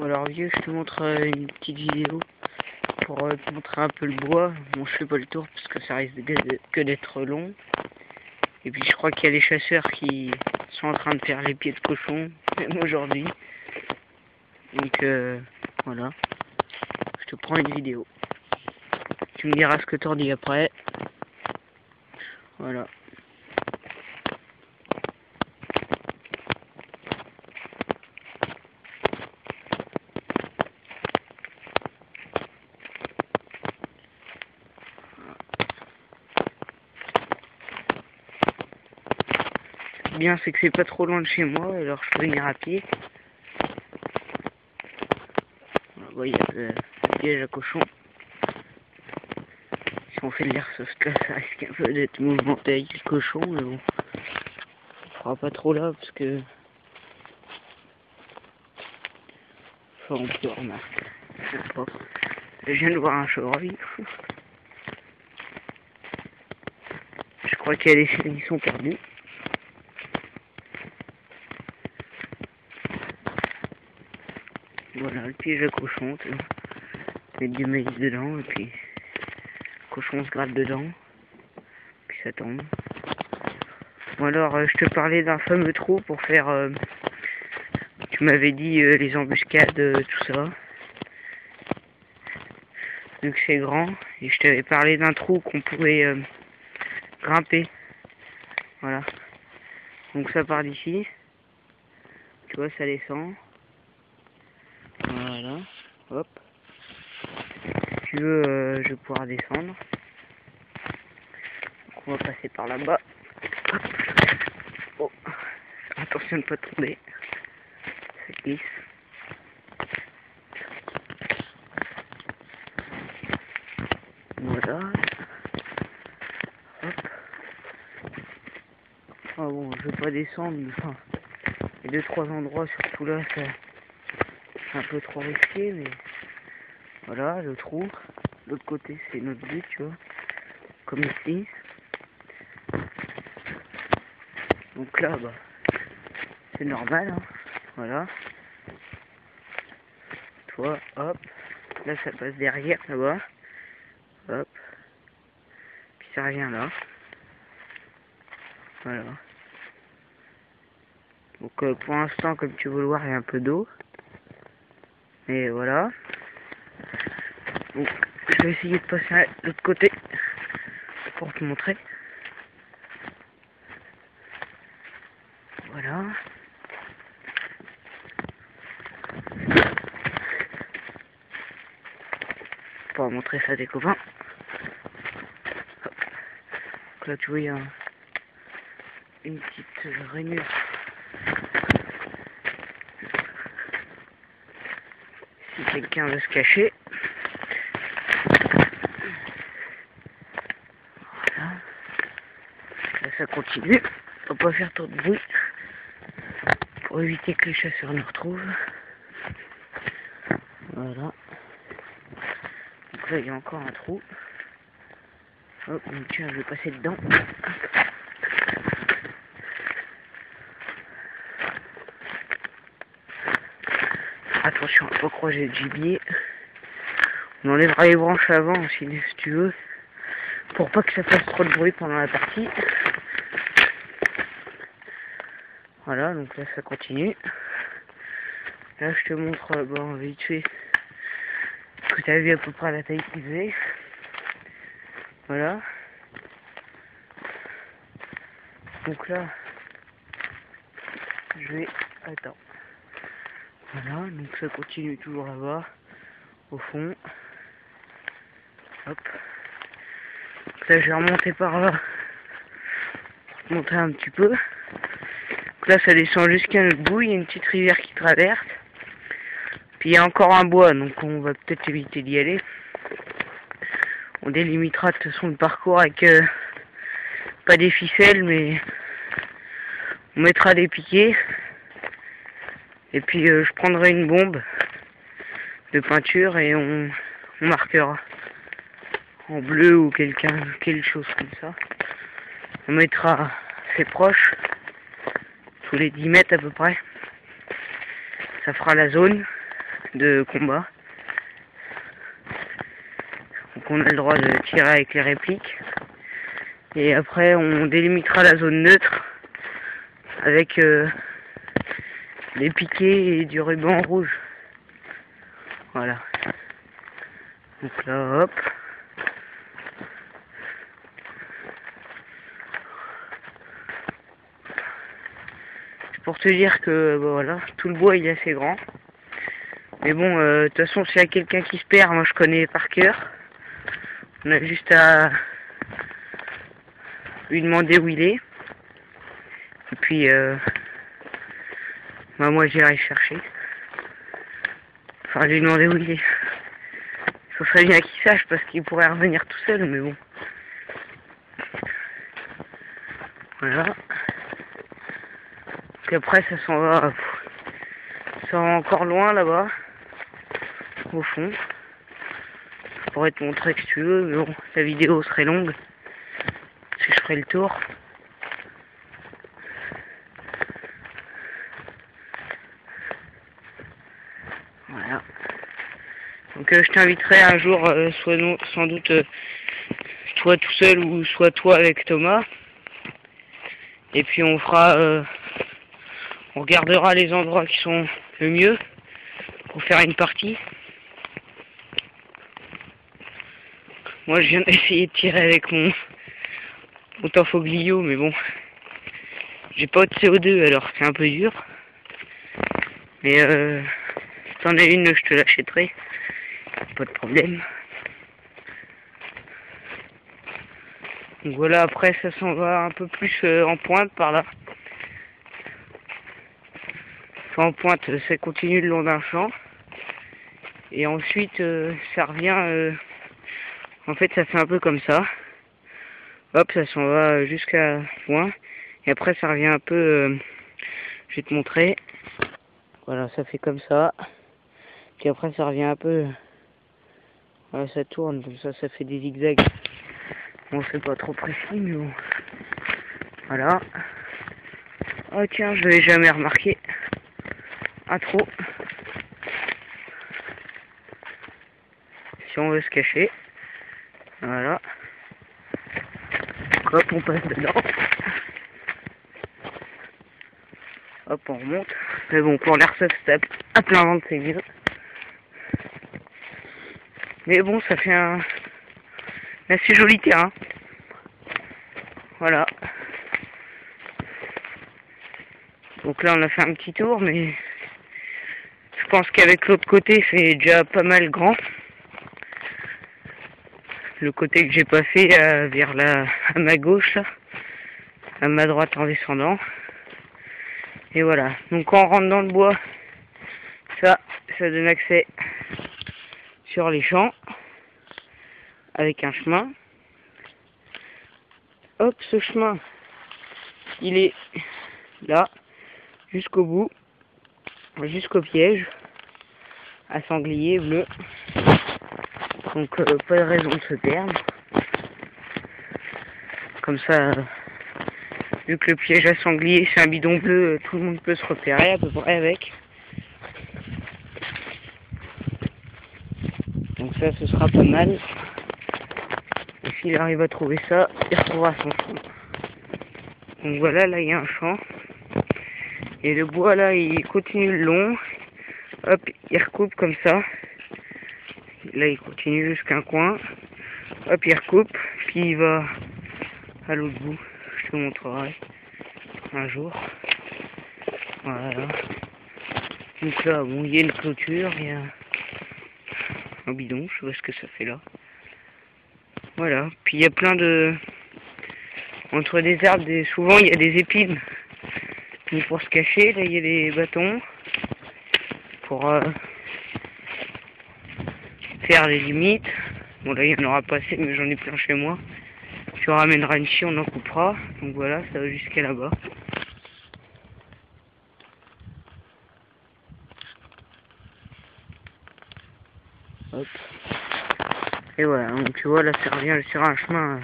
Bon alors vieux, je te montre une petite vidéo pour te montrer un peu le bois. Bon, je fais pas le tour parce que ça risque que d'être long. Et puis je crois qu'il y a les chasseurs qui sont en train de faire les pieds de cochon, même aujourd'hui. Donc voilà, je te prends une vidéo. Tu me diras ce que t'en dis après. Voilà. Bien, c'est que c'est pas trop loin de chez moi, alors je peux venir à pied. Voilà, il y a le piège à cochon. Si on fait de l'airsoft là, ça risque un peu d'être mouvementé avec le cochon, mais bon, on fera pas trop là parce que enfin, on peut remarquer. Je viens de voir un chevreuil. Je crois qu'il y a des hérissons perdus. Voilà, le piège à cochon, tu vois. Mettre du maïs dedans, et puis le cochon se gratte dedans, puis ça tombe. Bon alors, je te parlais d'un fameux trou pour faire, tu m'avais dit les embuscades, tout ça. Vu que c'est grand, et je t'avais parlé d'un trou qu'on pouvait grimper. Voilà. Donc ça part d'ici. Tu vois, ça descend. Voilà. Hop. Si tu veux, je vais pouvoir descendre. Donc on va passer par là-bas. Oh. Attention de ne pas tomber. Ça glisse. Voilà. Hop. Ah bon, je vais pas descendre, mais enfin, il y a 2-3 endroits, surtout là, c'est un peu trop risqué, mais voilà, le trou. L'autre côté, c'est notre but, tu vois, comme ici. Donc là, bah, c'est normal, hein. Voilà. Toi, hop, là, ça passe derrière, là-bas. Hop. Puis ça revient là. Voilà. Donc pour l'instant, comme tu veux le voir, il y a un peu d'eau. Et voilà. Donc je vais essayer de passer à l'autre côté pour te montrer. Voilà. Pour montrer ça à tes copains. Hop. Donc là tu vois, il y a une petite rainure. Si quelqu'un veut se cacher. Voilà. Là ça continue. On va pas faire trop de bruit. Pour éviter que les chasseurs nous retrouvent. Voilà. Donc là il y a encore un trou. Hop, donc tiens, je vais passer dedans. Attention à pas croiser le gibier. On enlèvera les branches avant aussi, si tu veux, pour pas que ça fasse trop de bruit pendant la partie. Voilà, donc là ça continue. Là je te montre, bon, vite fait, que tu as vu à peu près la taille qu'il faisait. Voilà. Donc là, je vais... Attends. Voilà, donc ça continue toujours là-bas, au fond. Hop. Donc là, je vais remonter par là, pour te montrer un petit peu. Donc là, ça descend jusqu'à notre bout, il y a une petite rivière qui traverse. Puis il y a encore un bois, donc on va peut-être éviter d'y aller. On délimitera de toute façon le parcours avec pas des ficelles, mais on mettra des piquets. Et puis je prendrai une bombe de peinture et on marquera en bleu ou quelque chose comme ça. On mettra assez proche, tous les 10 mètres à peu près. Ça fera la zone. de combat. Donc on a le droit de tirer avec les répliques. Et après on délimitera la zone neutre avec des piquets et du ruban rouge. Voilà. Donc là, hop. C'est pour te dire que bah, voilà, tout le bois il est assez grand. Mais bon, de toute façon, s'il y a quelqu'un qui se perd, moi je connais par cœur. On a juste à lui demander où il est. Et puis, bah, moi j'irai chercher. Enfin, lui demander où il est. Il faudrait bien qu'il sache parce qu'il pourrait revenir tout seul, mais bon. Voilà. Donc après, ça s'en va. Ça va encore loin là-bas. Au fond. Je pourrais te montrer que tu veux, mais bon, la vidéo serait longue. Si je ferais le tour. Voilà. Donc je t'inviterai un jour, sans doute toi tout seul ou soit toi avec Thomas. Et puis on fera, on regardera les endroits qui sont le mieux pour faire une partie. Moi je viens d'essayer de tirer avec mon Tafoglio, mais bon, j'ai pas de CO2 alors c'est un peu dur. Mais si t'en as une, je te l'achèterai, pas de problème. Donc voilà, après ça s'en va un peu plus en pointe par là. Enfin, en pointe, ça continue le long d'un champ. Et ensuite ça revient, en fait ça fait un peu comme ça. Hop, ça s'en va jusqu'à loin. Et après ça revient un peu, je vais te montrer. Voilà, ça fait comme ça. Puis après ça revient un peu. Voilà, ça tourne, comme ça fait des zigzags. Bon, c'est pas trop précis, mais bon. Voilà. Oh tiens, je l'avais jamais remarqué. Un trou. Si on veut se cacher. Voilà. Hop, on passe dedans. Hop, on remonte. Mais bon, pour l'air, ça se tape à plein ventre, c'est mieux. Mais bon, ça fait un assez joli terrain. Voilà. Donc là, on a fait un petit tour, mais je pense qu'avec l'autre côté, c'est déjà pas mal grand. Le côté que j'ai pas fait vers à ma gauche, là, à ma droite en descendant. Et voilà. Donc quand on rentre dans le bois, ça donne accès sur les champs avec un chemin. Hop, ce chemin, il est là, jusqu'au bout, jusqu'au piège, à sanglier bleu. Donc pas de raison de se perdre. Comme ça, vu que le piège à sanglier c'est un bidon bleu, tout le monde peut se repérer à peu près avec. Donc ça, ce sera pas mal. Et s'il arrive à trouver ça, il retrouvera son champ. Donc voilà, là il y a un champ. Et le bois là, il continue le long. Hop, il recoupe comme ça. Là, il continue jusqu'à un coin. Hop, il recoupe. Puis il va à l'autre bout. Je te montrerai un jour. Voilà. Donc là, bon, il y a une clôture. Il y a un bidon. Je sais pas ce que ça fait là. Voilà. Puis il y a plein de... Entre des arbres, souvent il y a des épines. Puis pour se cacher, là il y a des bâtons. Pour... faire les limites. Bon là il n'y en aura pas assez, mais j'en ai plein chez moi. Si on ramènera une scie, on en coupera. Donc voilà, ça va jusqu'à là-bas. Hop. Et voilà, donc tu vois là ça revient sur un chemin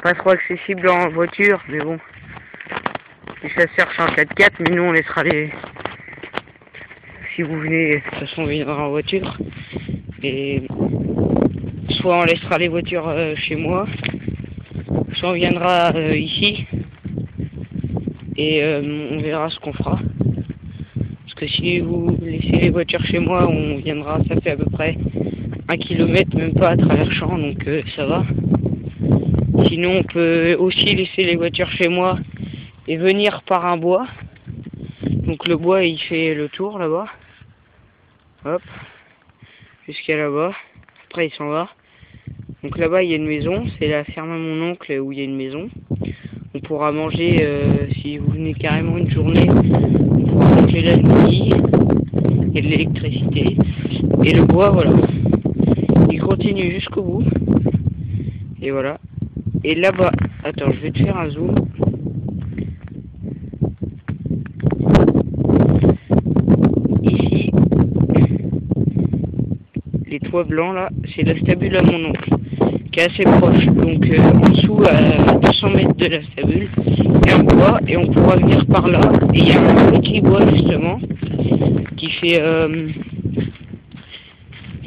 pas trop accessible en voiture, mais bon. Si ça cherche en 4x4, mais nous on laissera les... si vous venez, de toute façon on viendra en voiture. Et soit on laissera les voitures chez moi, soit on viendra ici. Et on verra ce qu'on fera. Parce que si vous laissez les voitures chez moi, on viendra, ça fait à peu près 1 kilomètre, même pas à travers champ, donc ça va. Sinon on peut aussi laisser les voitures chez moi et venir par un bois. Donc le bois il fait le tour là-bas. Hop. Jusqu'à là-bas. Après il s'en va. Donc là-bas il y a une maison, c'est la ferme à mon oncle où il y a une maison. On pourra manger, si vous venez carrément une journée, on pourra manger la nuit, et de l'électricité. Et le bois, voilà. Il continue jusqu'au bout. Et voilà. Et là-bas, attends, je vais te faire un zoom. Ici, les toits blancs là, c'est la stabule à mon oncle, qui est assez proche. Donc en dessous, à 200 mètres de la stabule, il y a un bois et on pourra venir par là. Et il y a un petit bois justement qui fait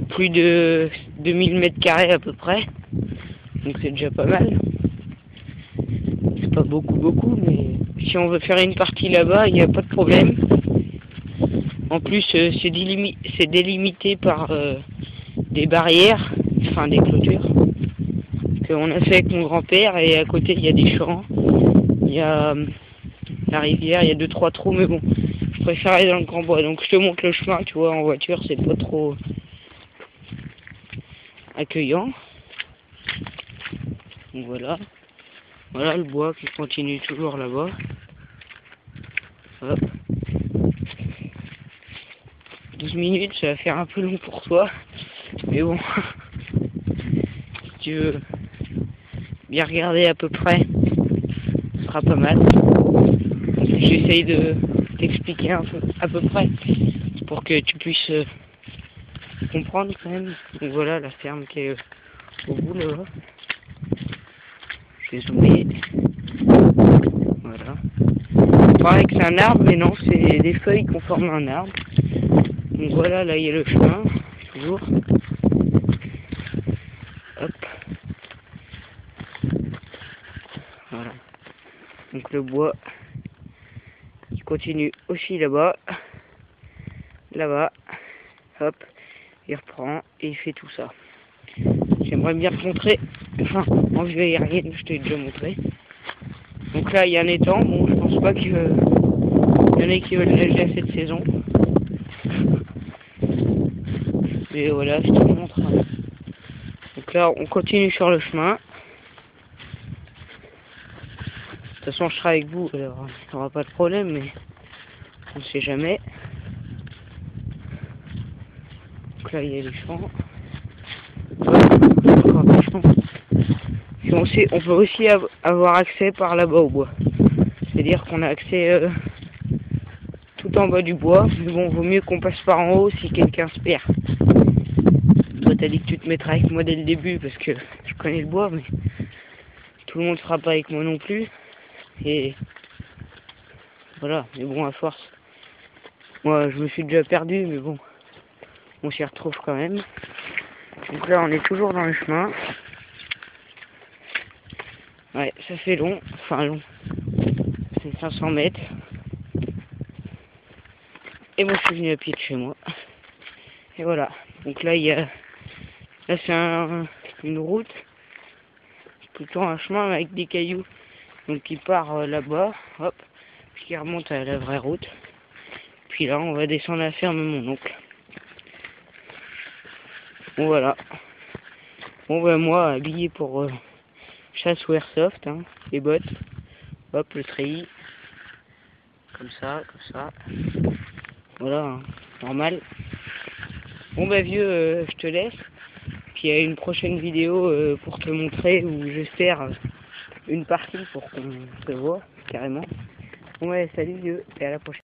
plus de 2000 mètres carrés à peu près. Donc c'est déjà pas mal. C'est pas beaucoup, mais si on veut faire une partie là-bas, il n'y a pas de problème. En plus, c'est délimité par des barrières, enfin des clôtures, qu'on a fait avec mon grand-père, et à côté il y a des champs, il y a la rivière, il y a 2-3 trous, mais bon, je préfère aller dans le grand bois. Donc je te montre le chemin, tu vois, en voiture, c'est pas trop accueillant. Donc voilà. Voilà le bois qui continue toujours là-bas. Hop. 12 minutes, ça va faire un peu long pour toi. Mais bon. Si tu veux bien regarder à peu près, ce sera pas mal. Donc j'essaye de t'expliquer un peu, à peu près, pour que tu puisses comprendre quand même. Donc voilà la ferme qui est au bout là-bas. Je vais zoomer. Voilà. Il paraît que c'est un arbre, mais non, c'est des feuilles qu'on forme un arbre. Donc voilà, là il y a le chemin, toujours. Hop. Voilà. Donc le bois qui continue aussi là-bas. Là-bas. Hop. Il reprend et il fait tout ça. J'aimerais bien te montrer. Enfin, en vue aérienne, je t'ai déjà montré. Donc là, il y a un étang. Bon, je pense pas qu'il y en ait qui veulent nager cette saison. Mais voilà, je te montre. Donc là, on continue sur le chemin. De toute façon, je serai avec vous, alors il n'y aura pas de problème, mais on ne sait jamais. Donc là, il y a les champs. Encore des champs. Et on peut aussi avoir accès par là-bas au bois. C'est-à-dire qu'on a accès tout en bas du bois. Mais bon, vaut mieux qu'on passe par en haut si quelqu'un se perd. Toi, t'as dit que tu te mettrais avec moi dès le début parce que je connais le bois, mais tout le monde ne sera pas avec moi non plus. Et voilà, mais bon, à force. Moi, je me suis déjà perdu, mais bon, on s'y retrouve quand même. Donc là, on est toujours dans le chemin. Ouais, ça fait long, enfin long. C'est 500 mètres. Et moi, je suis venu à pied de chez moi. Et voilà. Donc là, il y a... Là, c'est une route. Plutôt un chemin avec des cailloux. Donc qui part là-bas, hop, puis qui remonte à la vraie route. Puis là, on va descendre à la ferme de mon oncle. Bon voilà. Bon ben moi, habillé pour chasse ou airsoft, hein, les bottes, hop, le treillis, comme ça. Voilà, hein, normal. Bon ben vieux, je te laisse. Puis il y a une prochaine vidéo pour te montrer où j'espère une partie pour qu'on se voit carrément. Bon ouais, salut vieux, et à la prochaine.